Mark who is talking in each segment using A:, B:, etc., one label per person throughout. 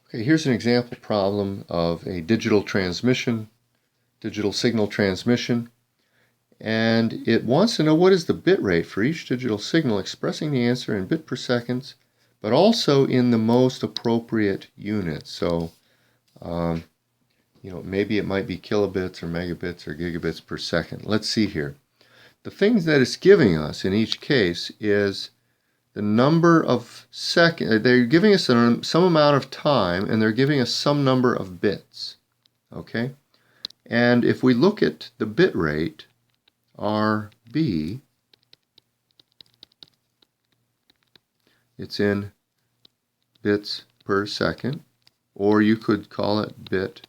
A: Okay, here's an example problem of a digital signal transmission, and it wants to know what is the bit rate for each digital signal, expressing the answer in bit per seconds, but also in the most appropriate unit. So, maybe it might be kilobits or megabits or gigabits per second. Let's see here. The things that it's giving us in each case is the number of seconds. They're giving us some amount of time, and they're giving us some number of bits. Okay? And if we look at the bit rate, RB, it's in bits per second, or you could call it bit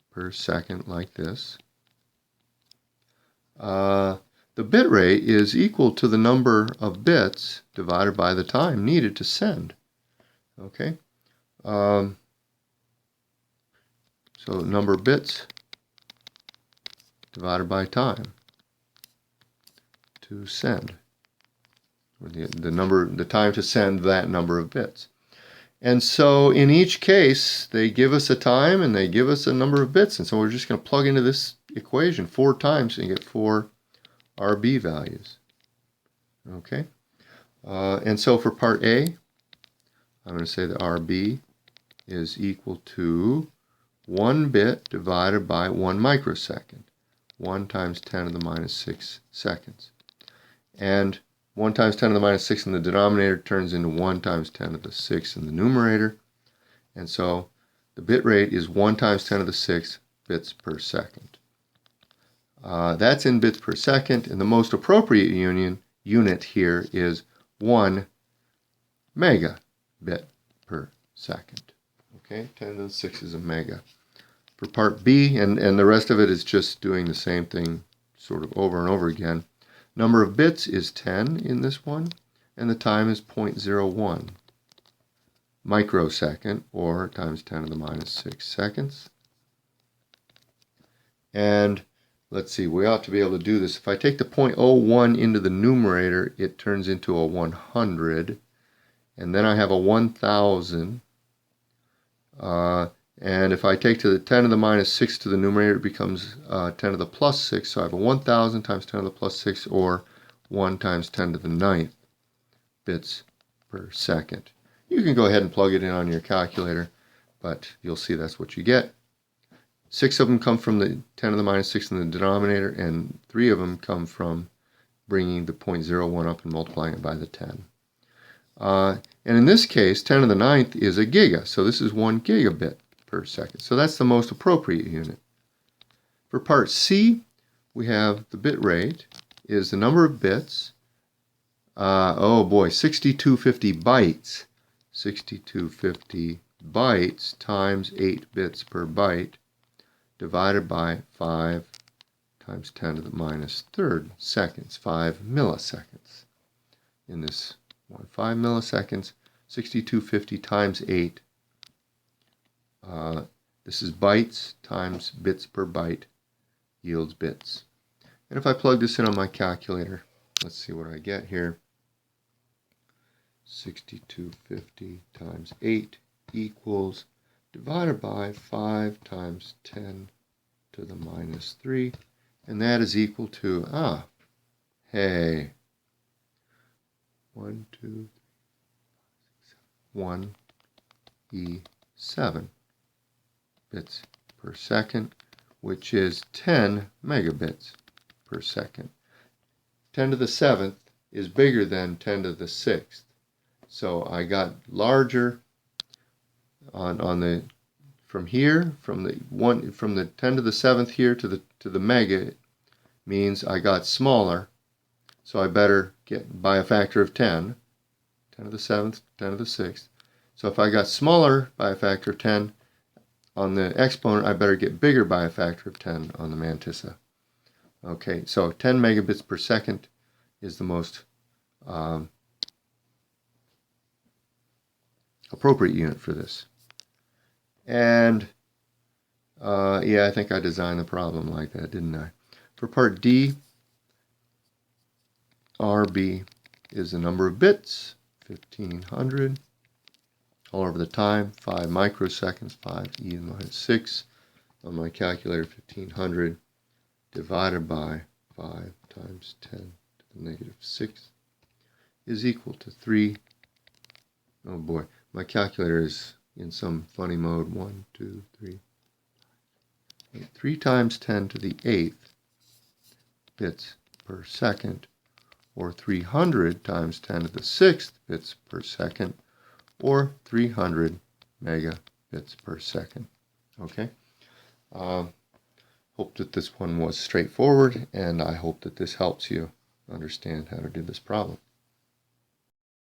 A: per second like this. The bit rate is equal to the number of bits divided by the time needed to send. Okay? So number of bits divided by time to send. The time to send that number of bits. And so in each case, they give us a time and they give us a number of bits. And so we're just going to plug into this equation 4 times and get 4 RB values. Okay? And so for part A, I'm going to say that RB is equal to 1 bit divided by 1 microsecond. 1 times 10 to the minus 6 seconds. And 1 times 10 to the minus 6 in the denominator turns into 1 times 10 to the 6 in the numerator. And so the bit rate is 1 times 10 to the 6 bits per second. That's in bits per second, and the most appropriate unit here is 1 megabit per second. Okay, 10 to the 6 is a mega. For part B, and the rest of it is just doing the same thing sort of over and over again. Number of bits is 10 in this one, and the time is 0.01 microsecond, or times 10 to the minus 6 seconds. And let's see, we ought to be able to do this. If I take the 0.01 into the numerator, it turns into a 100, and then I have a 1000. And if I take to the 10 to the minus 6 to the numerator, it becomes 10 to the plus 6. So I have a 1000 times 10 to the plus 6, or 1 times 10 to the 9th bits per second. You can go ahead and plug it in on your calculator, but you'll see that's what you get. 6 of them come from the 10 to the minus 6 in the denominator, and 3 of them come from bringing the 0.01 up and multiplying it by the 10. And in this case, 10 to the 9th is a giga, so this is 1 gigabit per second. So that's the most appropriate unit. For part C, we have the bit rate is the number of bits. 6250 bytes. 6250 bytes times 8 bits per byte divided by 5 times 10 to the minus 3rd seconds, 5 milliseconds. In this one, 5 milliseconds, 6250 times 8. This is bytes times bits per byte yields bits. And if I plug this in on my calculator, let's see what I get here. 6250 times 8 equals, divided by 5 times 10 to the minus 3, and that is equal to, 1 E7 bits per second, which is 10 megabits per second. 10 to the 7th is bigger than 10 to the 6th. So I got larger on the from here, from the 10 to the 7th here to the mega, means I got smaller. So I better get by a factor of 10. 10 to the 7th, 10 to the 6th. So if I got smaller by a factor of 10 on the exponent, I better get bigger by a factor of 10 on the mantissa. Okay, so 10 megabits per second is the most appropriate unit for this. And yeah, I think I designed the problem like that, didn't I? For part D, RB is the number of bits, 1500. all over the time, 5 microseconds, 5e to the minus 6 on my calculator, 1500 divided by 5 times 10 to the negative 6 is equal to 3. Oh boy, my calculator is in some funny mode. 1, 2, 3. 3 times 10 to the 8th bits per second, or 300 times 10 to the 6th bits per second, or 300 megabits per second. Okay? Hope that this one was straightforward, and I hope that this helps you understand how to do this problem.